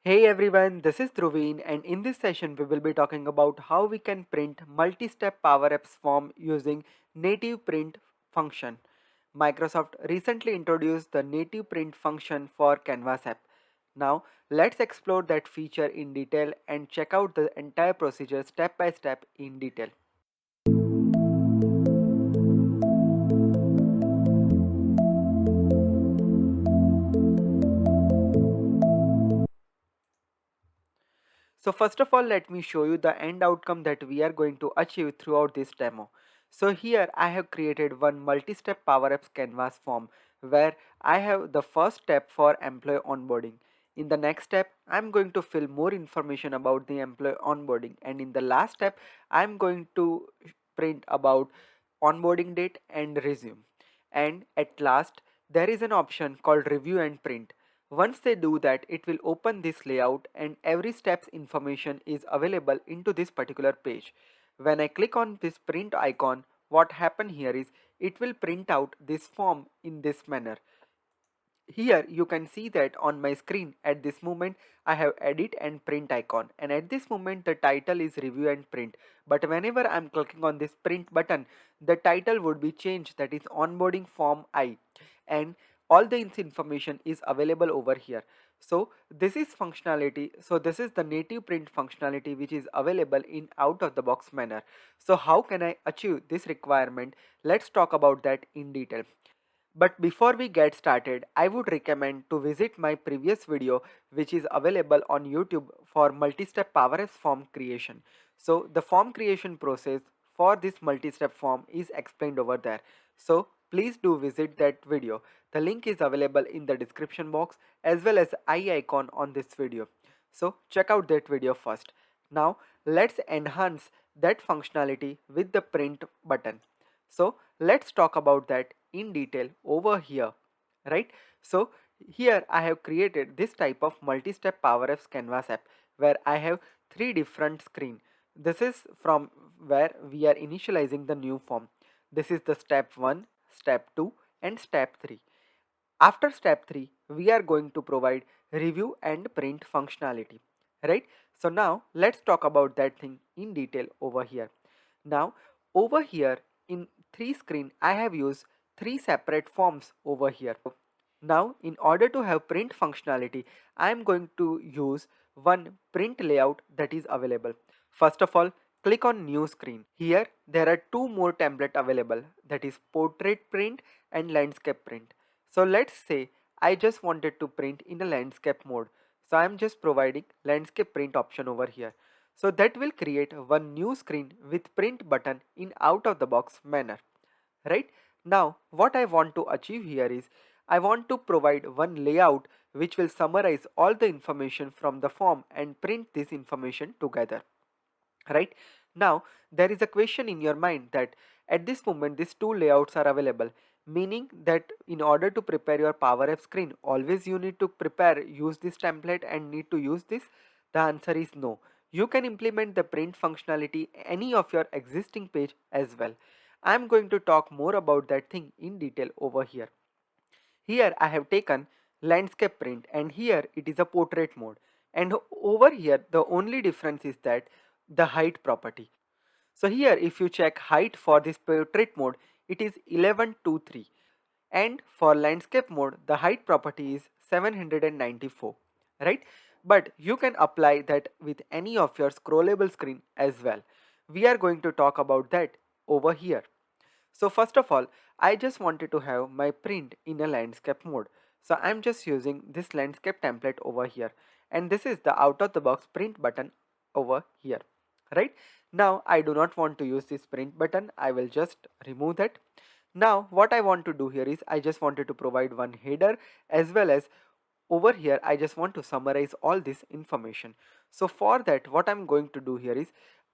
Hey everyone, this is Dhruveen and in this session we will be talking about how we can print multi-step Power Apps form using native print function. Microsoft recently introduced the native print function for Canvas app. Now let's explore that feature in detail and check out the entire procedure step by step in detail. So first of all, let me show you the end outcome that we are going to achieve throughout this demo. So here I have created one multi-step Power Apps Canvas form where I have the first step for employee onboarding. In the next step, I'm going to fill more information about the employee onboarding, and in the last step, I'm going to print about onboarding date and resume. And at last, there is an option called review and print. Once they do that, it will open this layout and every step's information is available into this particular page. When I click on this print icon, what happen here is it will print out this form in this manner. Here you can see that on my screen at this moment I have edit and print icon, and at this moment the title is review and print, but whenever I'm clicking on this print button the title would be changed, that is onboarding form I, and all the information is available over here. So this is functionality, so this is the native print functionality which is available in out of the box manner. So how can I achieve this requirement? Let's talk about that in detail. But before we get started, I would recommend to visit my previous video which is available on YouTube for multi-step Power Apps form creation. So the form creation process for this multi-step form is explained over there. So please do visit that video. The link is available in the description box as well as eye icon on this video. So check out that video first. Now let's enhance that functionality with the print button. So let's talk about that in detail over here, right? So here I have created this type of multi-step Power Apps Canvas app where I have three different screen. This is from where we are initializing the new form. This is the step 1, step 2 and step 3. After step 3, we are going to provide review and print functionality, right? So now let's talk about that thing in detail over here. Now over here in 3 screen, I have used 3 separate forms over here. Now in order to have print functionality, I am going to use one print layout that is available. First of all, click on new screen. Here there are two more template available, that is portrait print and landscape print. So let's say I just wanted to print in a landscape mode. So I'm just providing landscape print option over here. So that will create one new screen with print button in out of the box manner, right? Now what I want to achieve here is I want to provide one layout which will summarize all the information from the form and print this information together, right? Now there is a question in your mind that at this moment these two layouts are available, meaning that in order to prepare your Power App screen always you need to prepare use this template and need to use this. The answer is no. You can implement the print functionality any of your existing page as well. I am going to talk more about that thing in detail over here. Here I have taken landscape print and here it is a portrait mode, and over here the only difference is that the height property. So here if you check height for this portrait mode, it is 1123, and for landscape mode the height property is 794, right? But you can apply that with any of your scrollable screen as well. We are going to talk about that over here. So first of all, I just wanted to have my print in a landscape mode. So I'm just using this landscape template over here, and this is the out of the box print button over here, right? Now I do not want to use this print button. I will just remove that. Now what I want to do here is I just wanted to provide one header as well as over here I just want to summarize all this information. So for that what I'm going to do here is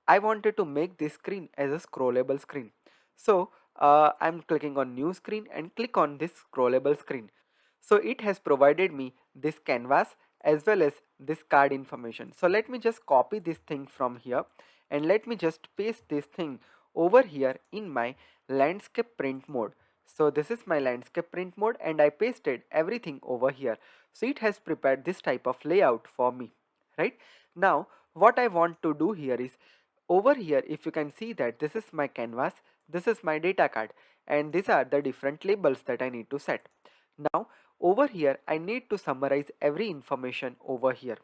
I wanted to make this screen as a scrollable screen. So I'm clicking on new screen and click on this scrollable screen. So it has provided me this canvas as well as this card information. So let me just copy this thing from here and let me just paste this thing over here in my landscape print mode. So this is my landscape print mode and I pasted everything over here. So it has prepared this type of layout for me, right? Now what I want to do here is, over here if you can see that this is my canvas, this is my data card, and these are the different labels that I need to set. Now over here I need to summarize every information over here.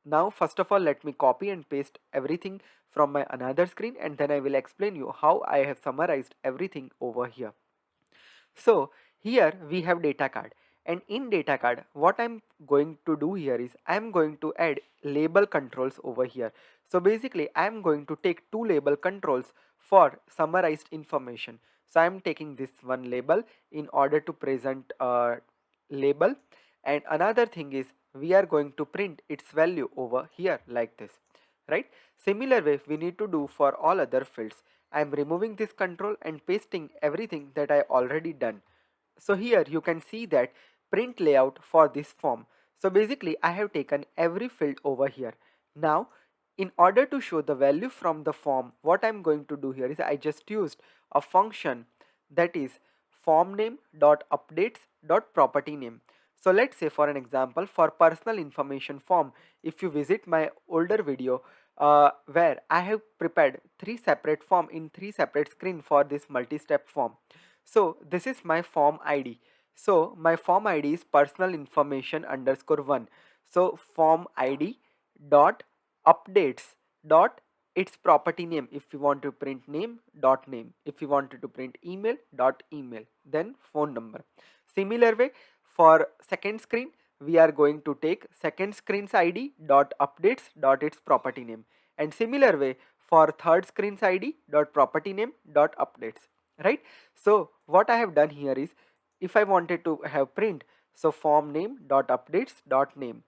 Now first of all let me copy and paste everything from my another screen, and then I will explain you how I have summarized everything over here. So here we have data card, and in data card what I'm going to do here is I'm going to add label controls over here. So basically I'm going to take two label controls for summarized information. So I'm taking this one label in order to present a label, and another thing is we are going to print its value over here like this, right? Similar way we need to do for all other fields. I am removing this control and pasting everything that I already done. So here you can see that print layout for this form. So basically I have taken every field over here. Now in order to show the value from the form, what I'm going to do here is I just used a function that is form name dot updates dot property name. So let's say for an example, for personal information form, if you visit my older video where I have prepared three separate form in three separate screen for this multi-step form. So this is my form ID. So my form ID is personal information underscore one. So form ID dot updates dot its property name. If you want to print name dot name, if you wanted to print email dot email, then phone number. Similar way for second screen we are going to take second screen's ID dot updates dot its property name, and similar way for third screen's ID dot property name dot updates, right? So what I have done here is, if I wanted to have print, so form name dot updates dot name,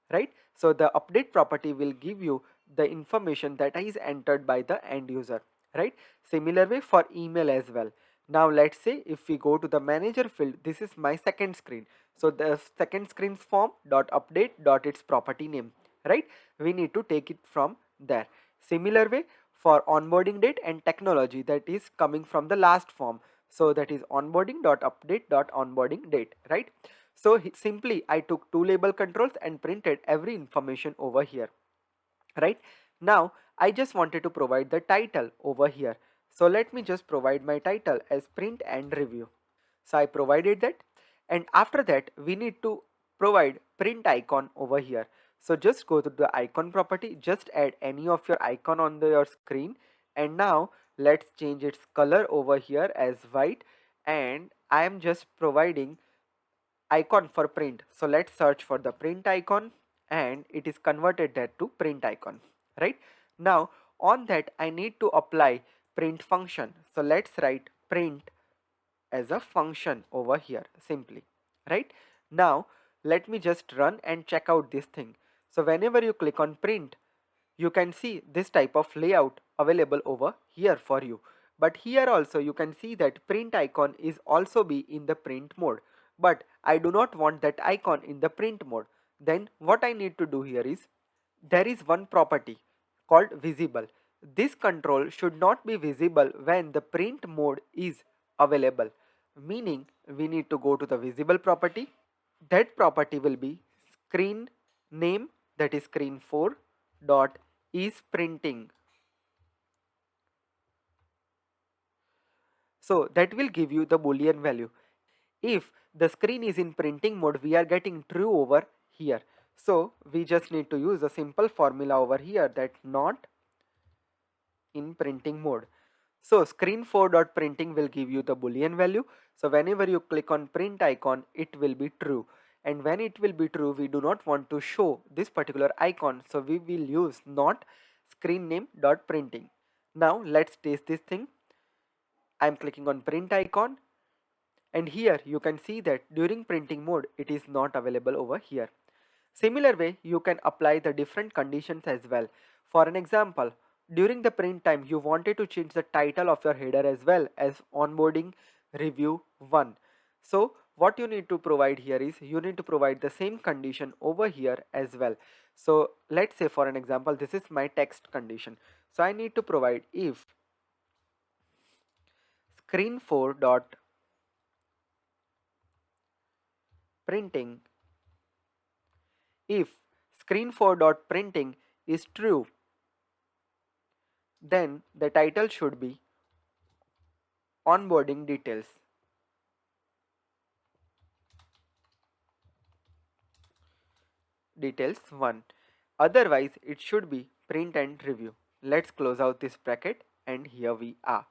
right? So the update property will give you the information that is entered by the end user, right? Similar way for email as well. Now let's say if we go to the manager field, this is my second screen. So the second screen's form dot update dot its property name, right? We need to take it from there. Similar way for onboarding date and technology, that is coming from the last form. So that is onboarding dot update dot onboarding date, right? So simply I took two label controls and printed every information over here, right? Now I just wanted to provide the title over here. So let me just provide my title as print and review. So I provided that, and after that we need to provide print icon over here. So just go to the icon property, just add any of your icon on your screen, and now let's change its color over here as white, and I am just providing icon for print. So let's search for the print icon, and it is converted that to print icon, right? Now on that I need to apply print function. So let's write print as a function over here simply, right? Now let me just run and check out this thing. So whenever you click on print, you can see this type of layout available over here for you. But here also you can see that print icon is also be in the print mode, but I do not want that icon in the print mode. Then what I need to do here is, there is one property called visible. This control should not be visible when the print mode is available, meaning we need to go to the visible property. That property will be screen name, that is screen 4 dot is printing. So that will give you the boolean value. If the screen is in printing mode, we are getting true over here. So we just need to use a simple formula over here, that not in printing mode. So screen 4 dot printing will give you the boolean value. So whenever you click on print icon, it will be true. And when it will be true, we do not want to show this particular icon. So we will use not screen name dot printing. Now let's test this thing. I'm clicking on print icon, and here you can see that during printing mode it is not available over here. Similar way you can apply the different conditions as well. For an example, during the print time you wanted to change the title of your header as well as onboarding review 1. So what you need to provide here is, you need to provide the same condition over here as well. So let's say for an example, this is my text condition. So I need to provide if screen 4 dot printing. If screen4.printing is true, then the title should be onboarding details. Details 1. Otherwise, it should be print and review. Let's close out this bracket and here we are.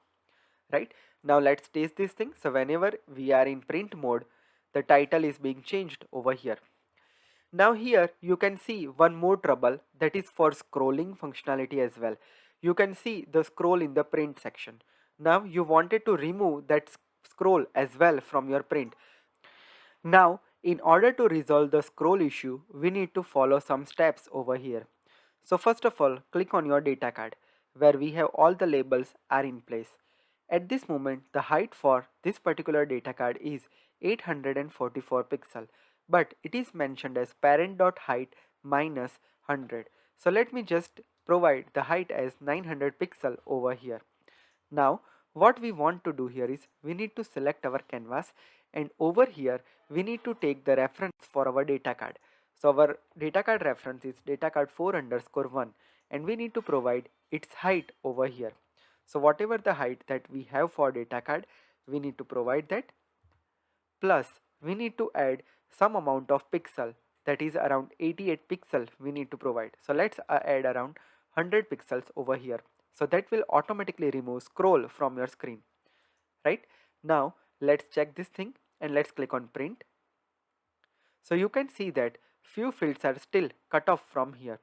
Right? Now let's test this thing. So whenever we are in print mode, the title is being changed over here. Now here you can see one more trouble, that is for scrolling functionality as well. You can see the scroll in the print section. Now you wanted to remove that scroll as well from your print. Now in order to resolve the scroll issue, we need to follow some steps over here. So first of all, click on your data card where we have all the labels are in place. At this moment, the height for this particular data card is 844 pixel, but it is mentioned as parent.height minus 100. So let me just provide the height as 900 pixel over here. Now what we want to do here is we need to select our canvas, and over here we need to take the reference for our data card. So our data card reference is data card 4_1 and we need to provide its height over here. So whatever the height that we have for data card, we need to provide that, plus we need to add some amount of pixel, that is around 88 pixel we need to provide. So let's add around 100 pixels over here. So that will automatically remove scroll from your screen. Right? Now let's check this thing and let's click on print. So you can see that few fields are still cut off from here.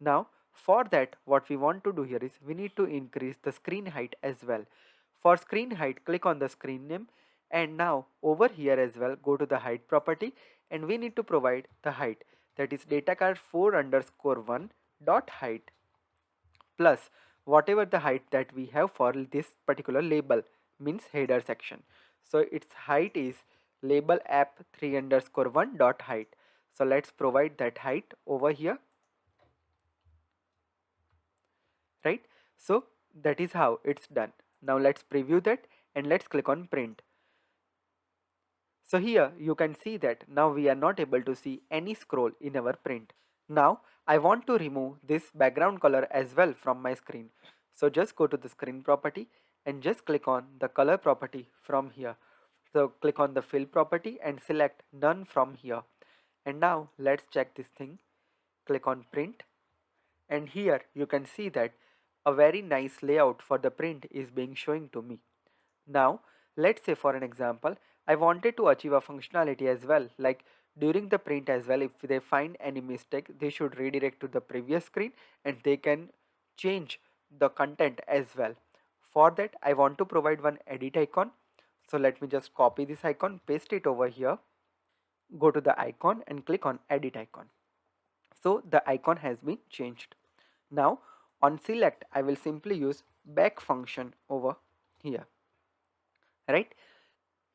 Now for that, what we want to do here is we need to increase the screen height as well. For screen height, click on the screen name, and now over here as well go to the height property, and we need to provide the height, that is data card 4_1 dot height plus whatever the height that we have for this particular label, means header section. So its height is label app 3_1 dot height. So let's provide that height over here. Right? So that is how it's done. Now let's preview that and let's click on print. So here you can see that now we are not able to see any scroll in our print. Now I want to remove this background color as well from my screen. So just go to the screen property and just click on the color property from here. So click on the fill property and select none from here. And now let's check this thing. Click on print, and here you can see that a very nice layout for the print is being showing to me. Now let's say for an example, I wanted to achieve a functionality as well, like during the print as well, if they find any mistake, they should redirect to the previous screen and they can change the content as well. For that I want to provide one edit icon. So let me just copy this icon, paste it over here, go to the icon and click on edit icon. So the icon has been changed. Now on select, I will simply use back function over here. Right?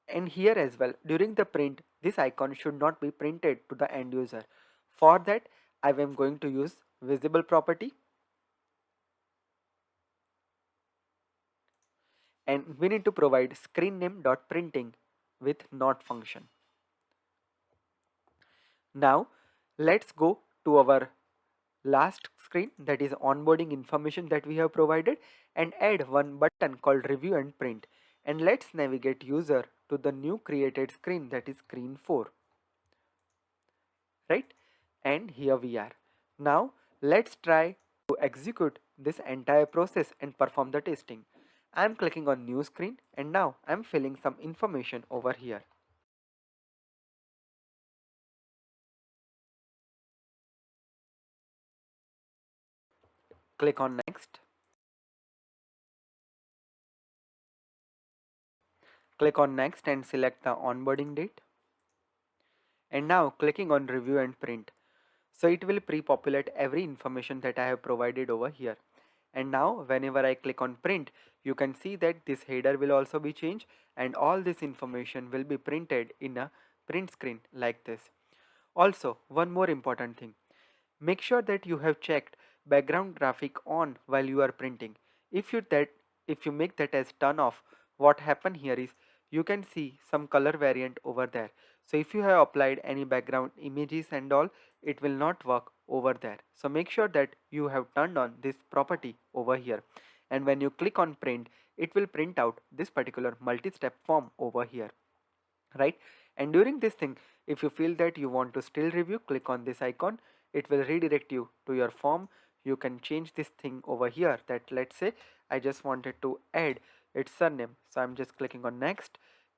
And here as well, during the print, this icon should not be printed to the end user. For that, I am going to use visible property, and we need to provide screen name dot printing with not function. Now let's go to our last screen, that is onboarding information that we have provided, and add one button called review and print, and let's navigate user to the new created screen, that is screen 4. Right? And here we are. Now let's try to execute this entire process and perform the testing. I am clicking on new screen and now I am filling some information over here. Click on next. Click on next and select the onboarding date. And now clicking on review and print. So it will pre-populate every information that I have provided over here. And now whenever I click on print, you can see that this header will also be changed and all this information will be printed in a print screen like this. Also, one more important thing. Make sure that you have checked background graphic on while you are printing. If you make that as turn off, what happen here is you can see some color variant over there. So if you have applied any background images and all, it will not work over there. So make sure that you have turned on this property over here. And when you click on print, it will print out this particular multi-step form over here, right? And during this thing, if you feel that you want to still review, click on this icon. It will redirect you to your form. You can change this thing over here, that let's say I just wanted to add its surname, so I'm just clicking on next,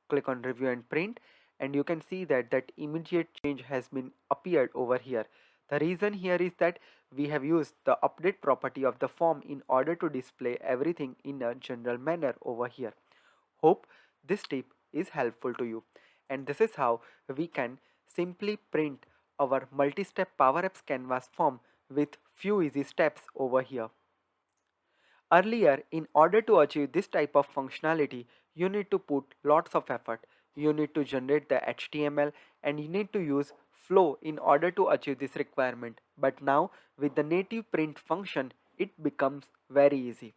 click on review and print, and you can see that that immediate change has been appeared over here. The reason here is that we have used the update property of the form in order to display everything in a general manner over here. Hope this tip is helpful to you. And this is how we can simply print our multi-step Power Apps Canvas form with few easy steps over here. Earlier, in order to achieve this type of functionality, you need to put lots of effort. You need to generate the HTML and you need to use Flow in order to achieve this requirement. But now, with the native print function, it becomes very easy.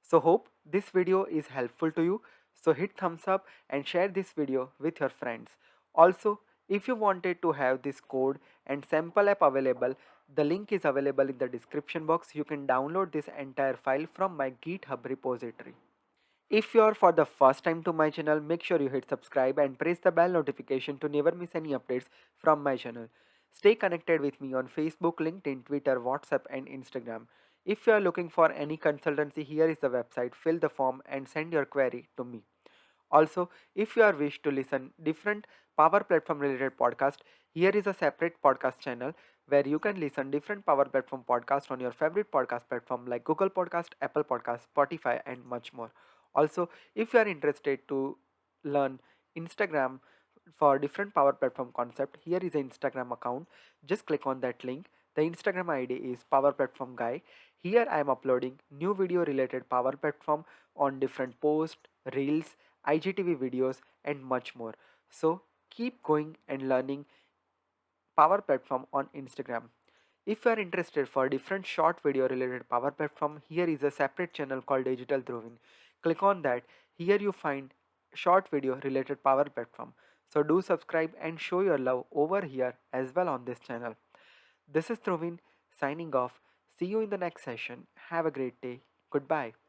So hope this video is helpful to you. So hit thumbs up and share this video with your friends. Also, if you wanted to have this code and sample app available, the link is available in the description box. You can download this entire file from my GitHub repository. If you are for the first time to my channel, make sure you hit subscribe and press the bell notification to never miss any updates from my channel. Stay connected with me on Facebook, LinkedIn, Twitter, WhatsApp and Instagram. If you are looking for any consultancy, here is the website. Fill the form and send your query to me. Also, if you are wish to listen different Power Platform related podcast, here is a separate podcast channel where you can listen different Power Platform podcast on your favorite podcast platform like Google Podcast, Apple Podcast, Spotify and much more. Also, if you are interested to learn Instagram for different Power Platform concept, here is an Instagram account. Just click on that link. The Instagram ID is Power Platform Guy. Here I am uploading new video related Power Platform on different posts, reels, IGTV videos and much more. So keep going and learning Power Platform on Instagram. If you are interested for different short video related Power Platform, here is a separate channel called Digital Dhruvin. Click on that. Here you find short video related Power Platform. So do subscribe and show your love over here as well on this channel. This is Dhruvin signing off. See you in the next session. Have a great day. Goodbye.